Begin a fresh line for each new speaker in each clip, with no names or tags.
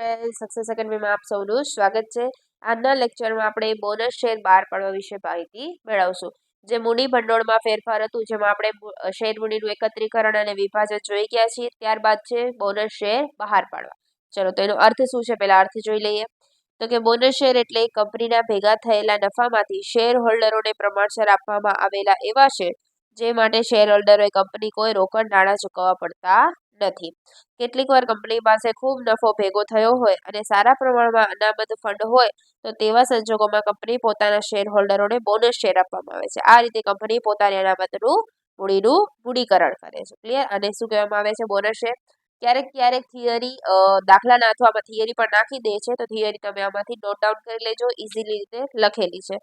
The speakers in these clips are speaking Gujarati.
સક્સેસ એકેડમીમાં આપ સૌનું સ્વાગત છે। આજના લેક્ચરમાં આપણે બોનસ શેર બહાર પાડવા વિશે માહિતી મેળવશું। જે મૂડી ભંડોળમાં ફેરફાર હતું, જેમાં આપણે શેર મૂડીનું એકત્રીકરણ અને વિભાજન જોઈ ગયા છીએ। ત્યારબાદ છે બોનસ શેર બહાર પાડવા। ચલો તો એનો અર્થ શું છે, પહેલા અર્થ જોઈ લઈએ। તો કે બોનસ શેર એટલે કંપનીના ભેગા થયેલા નફામાંથી શેર હોલ્ડરોને પ્રમાણસર આપવામાં આવેલા એવા શેર જે માટે શેર હોલ્ડરોએ કંપની કોઈ રોકડ નાણાં ચૂકવવા પડતા નથી। કેટલીક વાર કંપની પાસે ખૂબ નફો ભેગો થયો હોય અને સારા પ્રમાણમાં અનામત ફંડ હોય તો તેવા સંજોગોમાં કંપની પોતાના શેર હોલ્ડરોને બોનસ શેર આપવામાં આવે છે। આ રીતે કંપની પોતાની અનામતનું મૂડીનું મૂડીકરણ કરે છે। ક્લિયર? અને શું કહેવામાં આવે છે બોનસ શેર? ક્યારેક ક્યારેક થિયરી દાખલાના અથવા થિયરી પણ નાખી દે છે, તો થિયરી તમે આમાંથી નોટ ડાઉન કરી લેજો, ઇઝીલી રીતે લખેલી છે।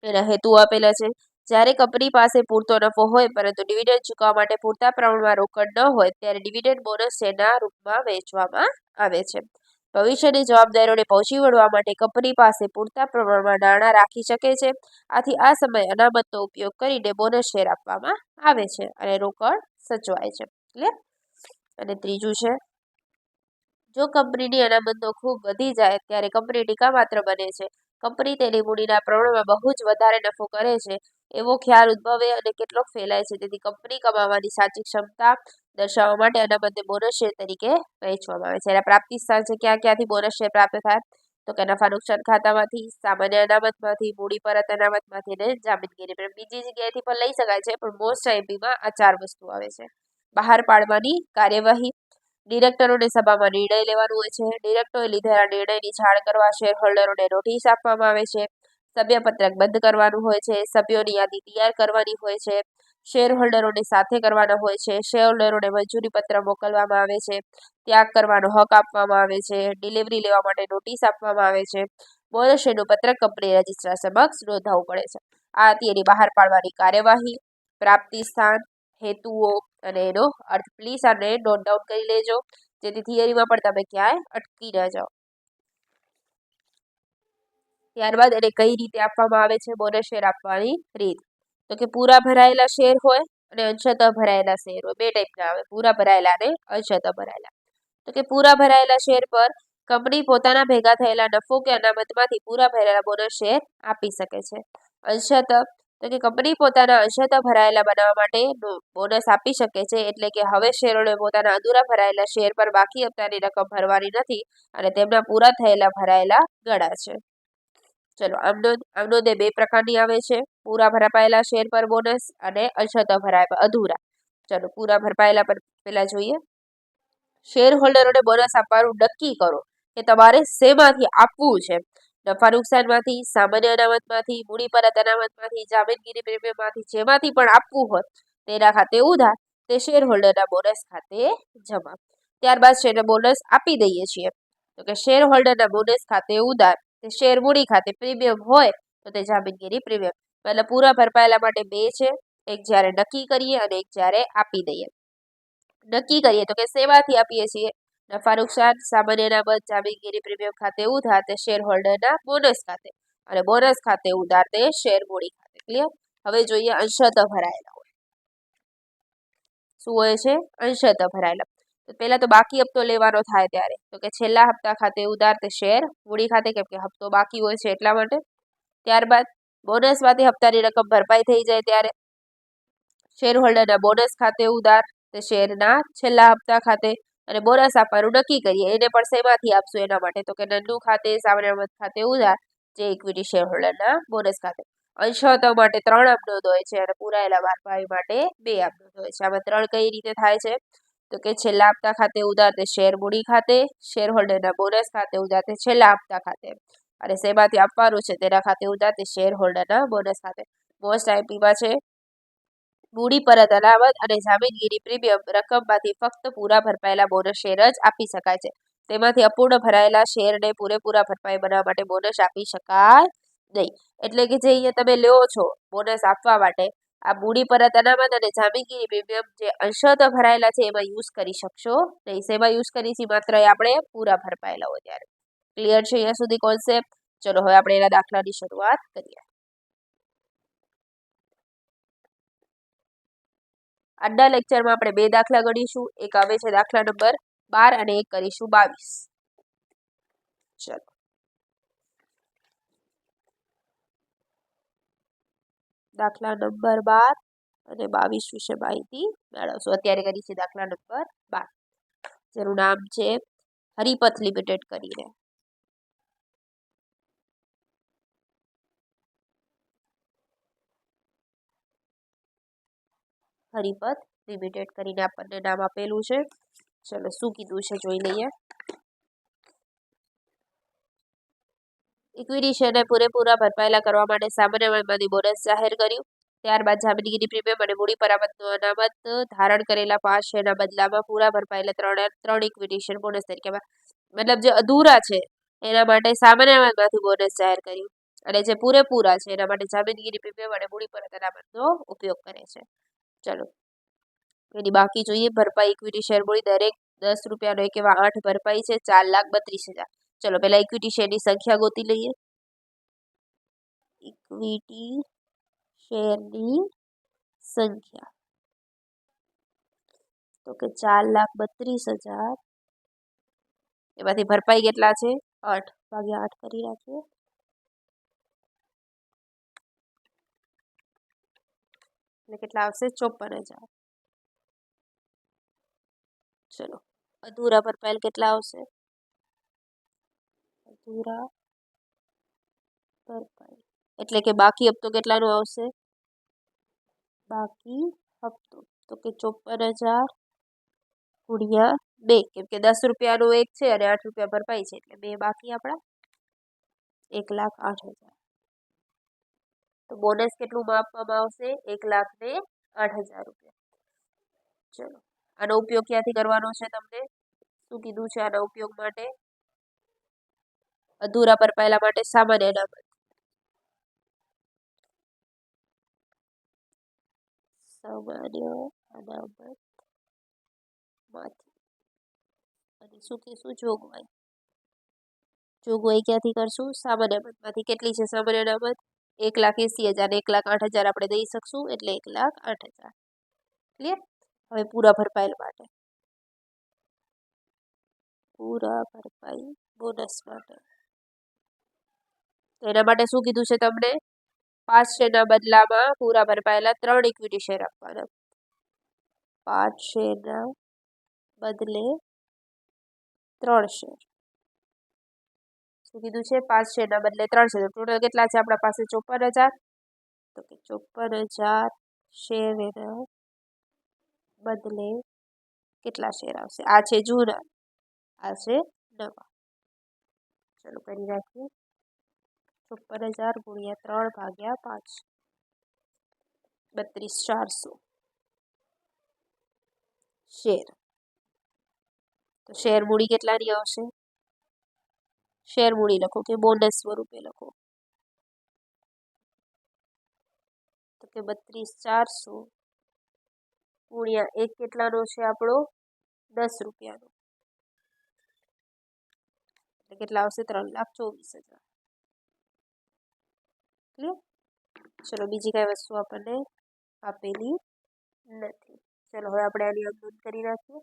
એના હેતુ આપેલા છે। જ્યારે કંપની પાસે પૂરતો નફો હોય પરંતુ ડિવિડન્ડ ચૂકવવા માટે પૂરતા પ્રમાણમાં રોકડ ન હોય ત્યારે ડિવિડન્ડ બોનસ શેરના રૂપમાં વહેંચવામાં આવે છે। ભવિષ્યની જવાબદારીઓને પહોંચી વળવા માટે કંપની પાસે પૂરતા પ્રમાણમાં નાણાં રાખી શકે છે। આથી આ સમયે અનામતનો ઉપયોગ કરીને બોનસ શેર આપવામાં આવે છે અને રોકડ સચવાય છે। ક્લિયર? અને ત્રીજું છે, જો કંપનીની અનામતો ખૂબ વધી જાય ત્યારે કંપની ટીકામાત્ર બને છે। કંપની તેની મૂડીના પ્રમાણમાં બહુ જ વધારે નફો કરે છે એવો ખ્યાલ ઉદ્ભવે અને કેટલોક ફેલાય છે। તેથી કંપની કમાવાની સાચી ક્ષમતા દર્શાવવા માટે અનામતને બોનસ શેર તરીકે વહેંચવામાં આવે છે। એના પ્રાપ્તિ સ્થાન છે, ક્યાંથી બોનસ શેર પ્રાપ્ત થાય? તો કે નફા નુકસાન ખાતામાંથી, સામાન્ય અનામતમાંથી, મૂડી પરત અનામતમાંથી અને જામીનગીરી। બીજી જગ્યાએથી પણ લઈ શકાય છે, પણ મોસ્ટ આઈપીમાં આ 4 વસ્તુ આવે છે। બહાર પાડવાની કાર્યવાહી, ડિરેક્ટરોની સભામાં નિર્ણય લેવાનો હોય છે। ડિરેક્ટરોએ લીધેલા નિર્ણયની જાણ કરવા શેર હોલ્ડરોને નોટિસ આપવામાં આવે છે। સભ્યપત્રક બંધ કરવાનું હોય છે। સભ્યોની યાદી તૈયાર કરવાની હોય છે। શેર હોલ્ડરોની સાથે કરવાના હોય છે। શેર હોલ્ડરોને મંજૂરી પત્ર મોકલવામાં આવે છે। ત્યાગ કરવાનો હક આપવામાં આવે છે। ડિલિવરી લેવા માટે નોટિસ આપવામાં આવે છે। બોનસ શેરનું પત્રક કંપની રજિસ્ટ્રાર સમક્ષ નોંધાવવું પડે છે। આ હતી એની બહાર પાડવાની કાર્યવાહી, પ્રાપ્તિ સ્થાન, હેતુઓ અને એનો અર્થ। પ્લીઝ આને નોટ ડાઉન કરી લેજો, જેથી થિયરીમાં પણ તમે ક્યાંય અટકી ન જાઓ। ત્યારબાદ એને કઈ રીતે આપવામાં આવે છે બોનસ શેર આપવાની રીત? તો કે પૂરા ભરાયેલા શેર હોય અને અંશતઃ ભરાયેલા શેર હોય, બે ટાઈપના આવે, પૂરા ભરાયેલા અને અંશતઃ ભરાયેલા। તો કે પૂરા ભરાયેલા શેર પર કંપની પોતાના ભેગા થયેલા નફો કે અનામતમાંથી પૂરા ભરાયેલા બોનસ શેર આપી શકે છે। અંશતઃ તો કે કંપની પોતાના અંશતઃ ભરાયેલા બનાવવા માટે બોનસ આપી શકે છે, એટલે કે હવે શેરોને પોતાના અધૂરા ભરાયેલા શેર પર બાકી હપ્તાની રકમ ભરવાની નથી અને તેમના પૂરા થયેલા ભરાયેલા ગણાશે। ચલો આમનો દે બે પ્રકારની આવે છે, પૂરા ભરાયેલા શેર પર બોનસ અને અંશતઃ ભરાયેલા અધૂરા। ચલો પૂરા ભરાયેલા પર પહેલા જોઈએ। શેર હોલ્ડરોને બોનસ આપવાનું નક્કી કરો કે તમારે શેમાંથી આપવું છે। નફા નુકસાનમાંથી, સામાન્ય અનામતમાંથી, મૂડી પરત અનામતમાંથી, જામીનગીરી પ્રીમિયમમાંથી, જેમાંથી પણ આપવું હોય તેના ખાતે ઉધાર, તે શેર હોલ્ડરના બોનસ ખાતે જમા। ત્યારબાદ શેરને બોનસ આપી દઈએ છીએ, તો કે શેર હોલ્ડરના બોનસ ખાતે ઉધાર, તે શેર મૂડી ખાતે પ્રીમિયમ હોય તો તે જામીનગીરી પ્રીમિયમ। એટલે પૂરા ભરપાયેલા માટે બે છે, એક જ્યારે નક્કી કરીએ અને એક જ્યારે આપી દઈએ। નક્કી કરીએ તો કે શેમાંથી આપીએ છીએ? નફા નુકસાન, સામાન્ય અનામત, જામીનગીરી પ્રીમિયમ ખાતે ઉધાર, તે શેર હોલ્ડરના બોનસ ખાતે, અને બોનસ ખાતે ઉધાર, તે શેર મૂડી ખાતે। ક્લિયર? હવે જોઈએ અંશતઃ ભરાયેલા હોય। શું હોય છે? અંશતઃ ભરાયેલા। તો પહેલા તો બાકી હપ્તો લેવાનો થાય ત્યારે, તો કે છેલ્લા હપ્તા ખાતે ઉધાર, તે શેર મૂડી ખાતે, કેમ કે હપ્તો બાકી હોય છે એટલા માટે। ત્યારબાદ બોનસમાંથી હપ્તાની રકમ ભરપાઈ થઈ જાય ત્યારે શેર હોલ્ડરના બોનસ ખાતે ઉધાર, તે શેરના છેલ્લા હપ્તા ખાતે, અને બોનસ આપવાનું નક્કી કરીએ, એને પણ શેમાંથી આપશું એના માટે, તો કે નન્નું ખાતે, સામાન્ય અનામત ખાતે ઉધાર, જે ઇક્વિટી શેર હોલ્ડરના બોનસ ખાતે। અંશતઃ માટે 3 આપનોંધ હોય છે અને પૂરાયેલા ભરપાઈ માટે 2 આપનોંધ હોય છે। આમાં 3 કઈ રીતે થાય છે? તો કે છેલ્લા હપ્તા ખાતે ઉધાર, તે શેર મૂડી ખાતે, શેર હોલ્ડરના બોનસ ખાતે ઉધાર, તે છેલ્લા હપ્તા ખાતે, અને શેમાંથી આપવાનું છે તેના ખાતે ઉધાર, તે શેર હોલ્ડરના બોનસ ખાતે। મોસ્ટ આઈપીમાં છે, મૂડી પરત અનામત અને જામીનગીરી પ્રીમિયમ રકમમાંથી ફક્ત પૂરા ભરપાયેલા બોનસ શેર જ આપી શકાય છે। તેમાંથી અપૂર્ણ ભરાયેલા શેરને પૂરેપૂરા ભરપાઈ બનાવવા માટે બોનસ આપી શકાય નહીં। એટલે કે જે અહીંયા તમે લ્યો છો બોનસ આપવા માટે, આ મૂડી પરત અનામત અને જામીનગીરી પ્રીમિયમ જે અંશતઃ ભરાયેલા છે એમાં યુઝ કરી શકશો નહીં। શેમાં યુઝ કરીશું? માત્ર આપણે પૂરા ભરપાયેલા હોય ત્યારે। ક્લિયર છે અહીંયા સુધી કોન્સેપ્ટ? ચલો હવે આપણે એના દાખલાની શરૂઆત કરીએ। આજના લેક્ચરમાં આપણે 2 દાખલા ગણીશું। એક આવે છે દાખલા નંબર 12 અને એક કરીશું 22। ચલો દાખલા નંબર 12 અને 22 વિશે માહિતી મેળવશું. અત્યારે કરી છે દાખલા નંબર 12, જેનું નામ છે હરિપથ લિમિટેડ કરીને. હરિપથ લિમિટેડ કરીને આપણને નામ આપેલું છે. ચલો શું કીધું છે જોઈ લઈએ. ઇક્વિટી શેરને પૂરેપૂરા ભરપાયેલા કરવા માટે સામાન્ય વેણમાંથી બોનસ જાહેર કર્યું. ત્યારબાદ જામીનગીરી પ્રીમિયમ અને મૂડી પરામતનું અનામત ધારણ કરેલા 5 શેરના બદલામાં પૂરા ભરપાયેલા ત્રણ ઇક્વિટી શેર બોનસ તરીકે, મતલબ જે અધૂરા છે એના માટે સામાન્ય વેણમાંથી બોનસ જાહેર કર્યું અને જે પૂરેપૂરા છે એના માટે જામીનગીરી પ્રીમિયમ અને મૂડી પરત અનામતનો ઉપયોગ કરે છે. ચલો એની બાકી જોઈએ. ભરપાઈ ઇક્વિટી શેર મૂડી દરેક 10 રૂપિયાનો એક એવા 8 ભરપાઈ છે 4,32,000. ચલો પહેલા ઇક્વિટી શેરની સંખ્યા ગોતી લઈએ. ઇક્વિટી શેરની સંખ્યા તો કે 4,32,000. એમાંથી ભરપાઈ કેટલા છે? 8 ભાગ્યા 8 કરી રાખીએ. એટલે કેટલા આવશે? 54,000. ચલો અધૂરા ભરપાયેલ કેટલા આવશે? અધૂરા ભરપાઈ એટલે કે બાકી હપ્તો કેટલાનો આવશે? બાકી હપ્તો તો કે 54,000 ગુણ્યા 2, કેમ કે 10 રૂપિયાનું એક છે અને 8 રૂપિયા ભરપાઈ છે એટલે 2 બાકી આપણા 1,08,000. તો બોનસ કેટલું આપવામાં આવશે? 1,08,000 રૂપિયા. ચલો આનો ઉપયોગ ક્યાંથી કરવાનો છે તમને શું કીધું છે? આના ઉપયોગ માટે અધૂરા ભરપાયેલા માટે સામાન્ય અનામત. સામાન્ય અનામતમાંથી અને શું કીધું? જોગવાઈ. જોગવાઈ ક્યાંથી કરશું? સામાન્ય અનામતમાંથી. કેટલી છે સામાન્ય અનામત? 1,80,000 1,08,000 આપણે દઈ શકશું એટલે 1,08,000. ક્લિયર? હવે પૂરા ભરપાયેલ માટે, પૂરા ભરપાઈ બોનસ માટે તો એના માટે શું કીધું છે તમને? 5 શેરના બદલામાં પૂરા ભરપાયેલા 3 ઇક્વિટી શેર આપવાના. 5 શેરના બદલે 3 શેર. શું કીધું છે? 5 શેરના બદલે 3 શેર. ટોટલ કેટલા છે આપણા પાસે? 54,000. તો કે 54,000 શેરના બદલે કેટલા શેર આવશે? આ છે જૂના, આ છે નવા. ચલો કરી રાખીએ. 54,000 ગુણ્યા 3 ભાગ્યા 5, 32,400 શેર. તો શેર મૂડી કેટલાની આવશે? શેર મૂડી લખો કે બોનસ સ્વરૂપે લખો તો કે 32,400 ગુણ્યા 1 કેટલાનો છે આપણો? 10 રૂપિયાનો એટલે કેટલા આવશે? 3,24,000. ક્લિયર? ચલો બીજી કઈ વસ્તુ આપણને આપેલી નથી. ચલો હવે આપણે આની નોંધ કરી નાખીએ.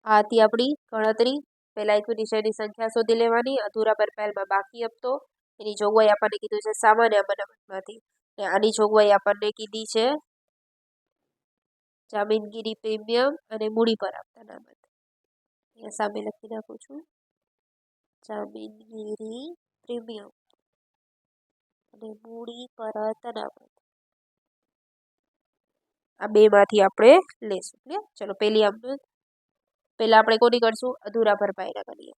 આ હતી આપણી ગણતરી. પહેલા ઇક્વિટી શેરની સંખ્યા શોધી લેવાની. અધૂરા ભરપાયેલમાં બાકી હપ્તો, એની જોગવાઈ આપણને કીધું છે સામાન્ય અનામતમાંથી. આની જોગવાઈ આપણને કીધી છે જામીનગીરી પ્રીમિયમ અને મૂડી પરામત અનામત. અહીંયા સામે લખી નાખું છું. જામીનગીરી પ્રીમિયમ અને મૂડી પરત અનામત. આ બેમાંથી આપણે લેશું. ક્લિયર? ચલો પહેલા આપણે કોની કરશું? અધૂરા ભરપાઈના કરીએ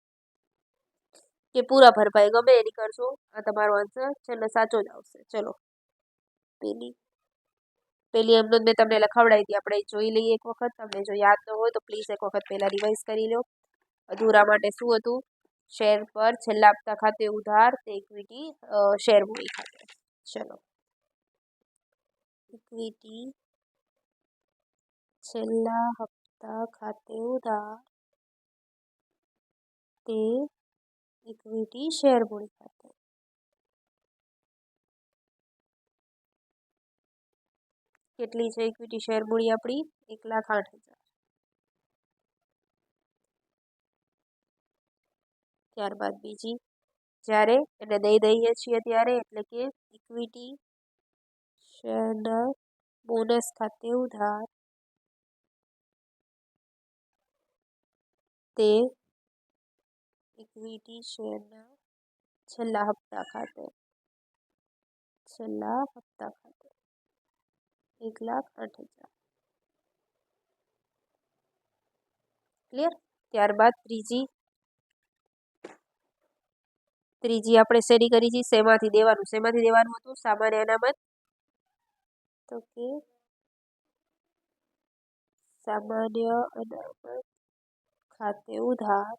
કે પૂરા ભરપાઈ ગમે એની કરશું. આ તમારો આન્સર છેલ્લે સાચો જ આવશે. ચલો પેલી એમનો મેં તમને લખાવડાવી હતી, આપણે જોઈ લઈએ એક વખત. તમને જો યાદ ન હોય તો પ્લીઝ એક વખત પહેલા રિવાઇઝ કરી લો. અધૂરા માટે શું હતું? શેર પર છેલ્લા હપ્તા ખાતે ઉધાર તે ઇક્વિટી શેર મૂડી ખાતે. ચલો ઇક્વિટી છેલ્લા હપ્તા ખાતે ઉધાર તે ઇક્વિટી શેર મૂડી ખાતે. કેટલી છે ઇક્વિટી શેર મૂડી આપણી? 1,08,000. ત્યારબાદ બીજી, જ્યારે એને દઈ દઈએ છીએ ત્યારે, એટલે કે ઇક્વિટી શેરના બોનસ ખાતે ઉધાર તે ઇક્વિટી શેરના છેલ્લા હપ્તા ખાતે 1,08,000. ક્લિયર? ત્યારબાદ ત્રીજી આપણે શેની કરી છે? શેમાંથી દેવાનું હતું? સામાન્ય અનામત. તો કે સામાન્ય અનામત ખાતે ઉધાર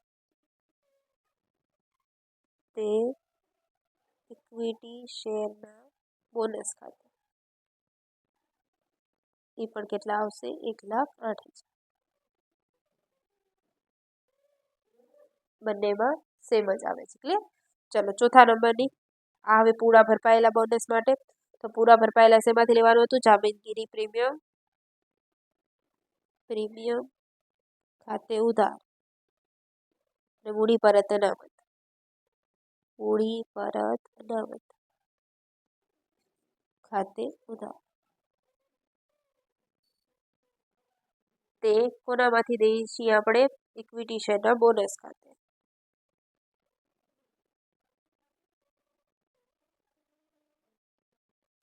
તે ઇક્વિટી શેરના બોનસ ખાતે. એ પણ કેટલા આવશે? 1,08,000. બંનેમાં સેમ જ આવે છે. ક્લિયર? ચલો ચોથા નંબરની આ હવે પૂરા ભરપાયેલા બોનસ માટે. તો પૂરા ભરપાયેલા શેમાંથી લેવાનું હતું? જામીનગીરી પ્રીમિયમ ખાતે ઉધાર અને મૂડી પરત અનામત ખાતે ઉધાર તે કોનામાંથી દઈએ છીએ આપણે? ઇક્વિટી શેરના બોનસ ખાતે.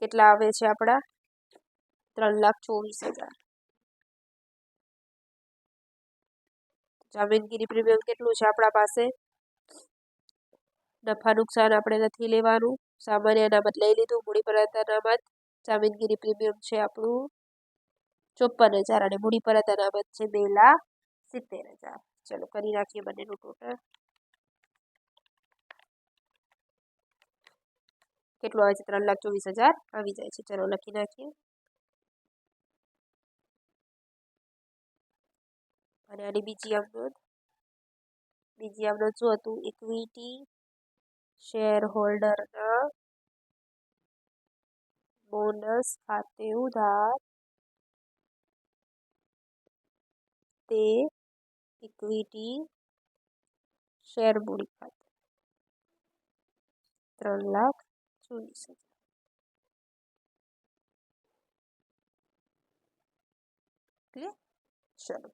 કેટલા આવે છે આપણા? 3,24,000. જામીનગીરી પ્રીમિયમ કેટલું છે આપણા પાસે? નફા નુકસાન આપણે નથી લેવાનું. સામાન્ય અનામત લઈ લીધું. મૂડી પરત અનામત, જામીનગીરી પ્રીમિયમ છે આપણું 54,000 અને મૂડી પરત અનામત છે 2,70,000. ચલો કરી નાખીએ બંનેનું ટોટલ. કેટલું આવે છે? 3,24,000 આવી જાય છે. ચલો લખી નાખીએ. અને આની બીજી આવનોંધ શું હતું? ઇક્વિટી શેર હોલ્ડરના બોનસ ખાતે ઉધાર તે ઇક્વિટી શેર મૂડી ખાતે 3,24,000. ક્લિયર? ચલો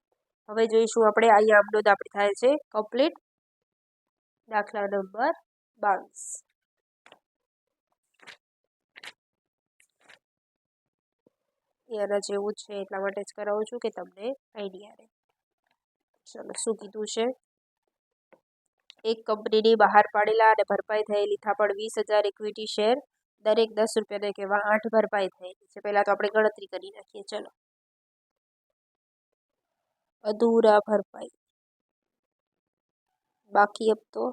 હવે જોઈશું આપણે. અહીંયા આમનોંધ આપણી થાય છે કમ્પ્લીટ. દાખલા નંબર 22. એના જેવું છે એટલા માટે જ કરાવું છું કે તમને આઈડિયા રહે. ચલો શું કીધું છે? એક કંપનીની બહાર પાડેલા અને ભરપાઈ થયેલી થાપણ 20,000 ઇક્વિટી શેર દરેક 10 રૂપિયાને કહેવા 8 ભરપાઈ થયેલી છે. પહેલા તો આપણે ગણતરી કરી નાખીએ. ચલો અધૂરા ભરપાઈ બાકી હપ્તો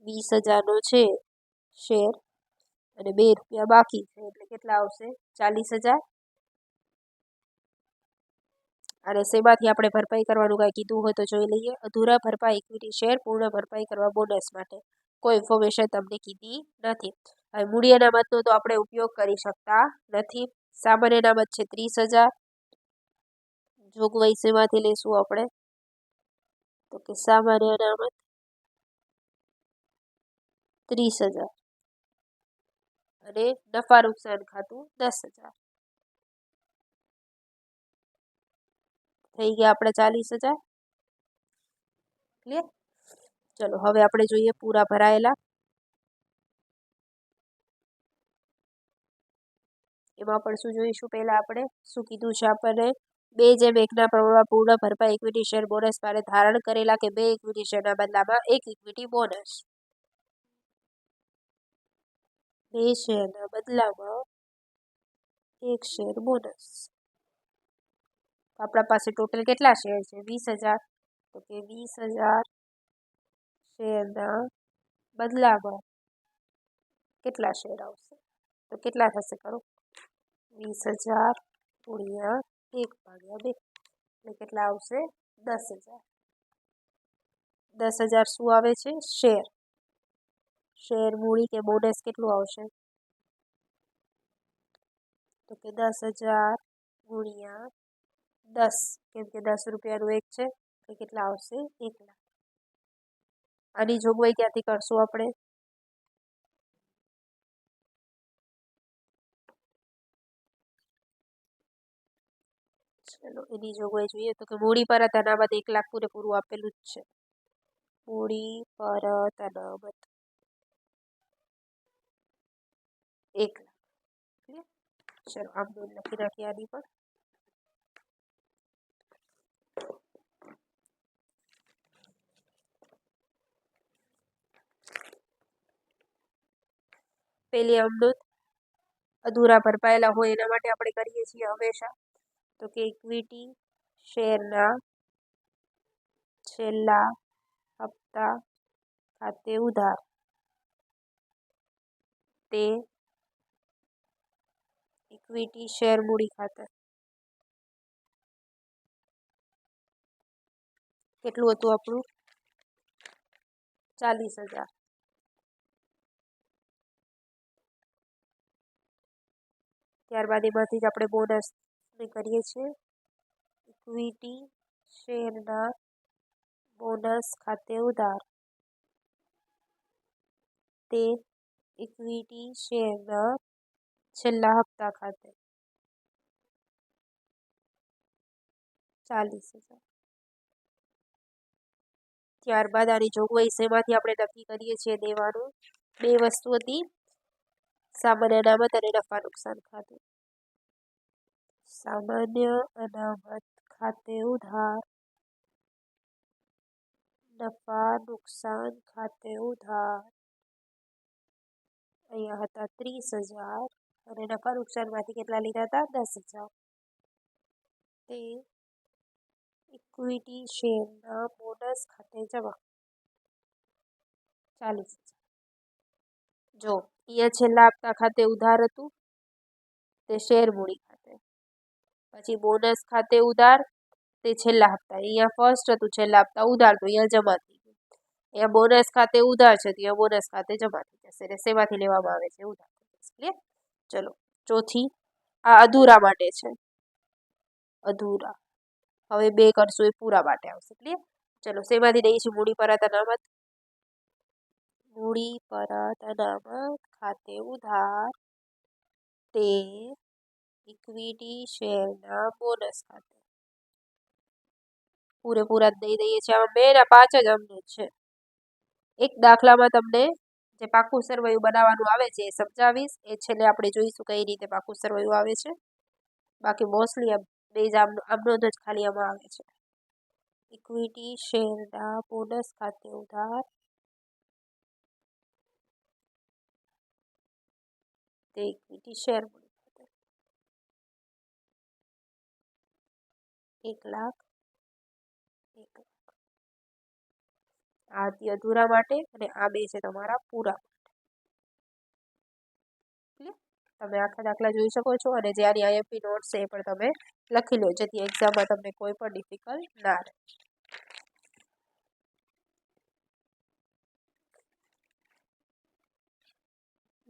20,000નો છે શેર અને 2 રૂપિયા બાકી છે એટલે કેટલા આવશે? 40,000. અને શેમાંથી આપણે ભરપાઈ કરવાનું કાંઈ કીધું હોય તો જોઈ લઈએ. અધૂરા ભરપાઈ ઇક્વિટી શેર પૂર્ણ ભરપાઈ કરવા બોનસ માટે કોઈ ઇન્ફોર્મેશન તમને કીધી નથી. હવે મૂડી અનામતનો તો આપણે ઉપયોગ કરી શકતા નથી. સામાન્ય અનામત છે 30,000. જોગવાઈ શેમાંથી લેશું આપણે? તો કે સામાન્ય અનામત 30,000 અને નફા નુકસાન ખાતું 10,000. થઈ ગયા આપણે 40,000. ક્લિયર? ચલો હવે આપણે જોઈએ પૂરા ભરાયેલા. એમાં પણ શું જોઈશું? પહેલા આપણે શું કીધું છે આપણને? 2:1ના પ્રમાણમાં પૂર્ણ ભરપાઈ ઇક્વિટી શેર બોનસ માટે ધારણ કરેલા કે 2 ઇક્વિટી શેરના બદલામાં 1 ઇક્વિટી બોનસ. 2 શેરના બદલામાં 1 શેર બોનસ. આપણા પાસે ટોટલ કેટલા શેર છે? 20,000. તો કે 20,000 શેરના બદલામાં કેટલા શેર આવશે? તો કેટલા થશે? કરો 20,000 ગુણ્યા 1/2 એટલે કેટલા આવશે? 10,000. 10,000 શું આવે છે? શેર મૂડી કે બોનસ કેટલું આવશે? તો કે 10,000 ગુણ્યા 10, કેમ કે 10 રૂપિયાનું એક છે તો કેટલા આવશે? 1 લાખ. આની જોગવાઈ ક્યાંથી કરશું આપણે? ચલો એની જોગવાઈ જોઈએ તો કે મૂડી પરત અનામત 1 લાખ પૂરેપૂરું આપેલું જ છે. મૂડી પરત અનામત 1 લાખ. ક્લિયર? ચલો આમ લખી નાખીએ આની પણ. પેલી અમૃત અધૂરા ભરપાયેલા હોય એના માટે આપણે કરીએ છીએ હંમેશા તો કે ઇક્વિટી શેરના છેલ્લા હપ્તા ખાતે ઉધાર તે ઇક્વિટી શેર મૂડી ખાતે. કેટલું હતું આપણું? 40,000. ત્યારબાદ એમાંથી જ આપણે બોનસ કરીએ છીએ. ઇક્વિટી શેરના બોનસ ખાતે ઉધાર તે ઇક્વિટી શેરના છેલ્લા હપ્તા ખાતે 40,000. ત્યારબાદ આની જોગવાઈ શેમાંથી આપણે નક્કી કરીએ છીએ દેવાનું? 2 વસ્તુ હતી, સામાન્ય અનામત અને નફા નુકસાન ખાતે. સામાન્ય અનામત ખાતે ઉધાર, નફા નુકસાન ખાતે ઉધાર અહીંયા હતા 30,000 અને નફા નુકસાનમાંથી કેટલા લીધા હતા? 10,000. તે ઇક્વિટી શેરના બોનસ ખાતે જમા 40,000. જો અહીંયા છેલ્લા હપ્તા ખાતે ઉધાર હતું તે શેર મૂડી ખાતે, પછી બોનસ ખાતે ઉધાર તે છેલ્લા હપ્તા, અહીંયા ફર્સ્ટ હતું છેલ્લા હપ્તા ઉધાર તો અહીંયા જમા થઈ ગયું. અહીંયા બોનસ ખાતે ઉધાર છે તો અહીંયા બોનસ ખાતે જમા થઈ જશે. એટલે શેમાંથી લેવામાં આવે છે? ઉધાર. ક્લિયર? ચલો ચોથી, આ અધૂરા માટે છે. અધૂરા. હવે 2 કરશું એ પૂરા માટે આવશે. ક્લિયર? ચલો શેમાંથી દઈએ છીએ? મૂડી પરત અનામત. મૂડી પરત અનામત ખાતે ઉધાર તે ઇક્વિટી શેરના બોનસ ખાતે. પૂરેપૂરા દઈ દઈએ છીએ. આમાં 2 ને 5 જ અમને છે. એક દાખલામાં તમને જે પાકું સરવૈયું બનાવવાનું આવે છે એ સમજાવીશ. એ છેલ્લે આપણે જોઈશું કઈ રીતે પાકું સરવૈયું આવે છે. બાકી મોસ્ટલી બે જ આમનો જ ખાલી આમાં આવે છે. ઇક્વિટી શેરના બોનસ ખાતે ઉધાર તે ઇક્વિટી શેર મૂડી ખાતે 1 લાખ. 1 લાખ. આ હતી અધૂરા માટે અને આ 2 છે તમારા પૂરા માટે. તમે આખા દાખલા જોઈ શકો છો અને જે આની આઈએમપી નોટ્સ છે એ પણ તમે લખી લો જેથી એક્ઝામમાં તમને કોઈ પણ ડિફિકલ્ટ ના રહે.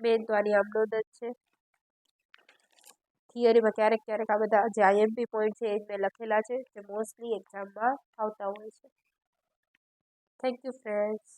મેન તો આની આમનો જ છે. થિયરીમાં ક્યારેક ક્યારેક આ બધા જે આઈએમપી પોઈન્ટ છે એ જ મેં લખેલા છે જે મોસ્ટલી એક્ઝામમાં આવતા હોય છે. Thank you friends.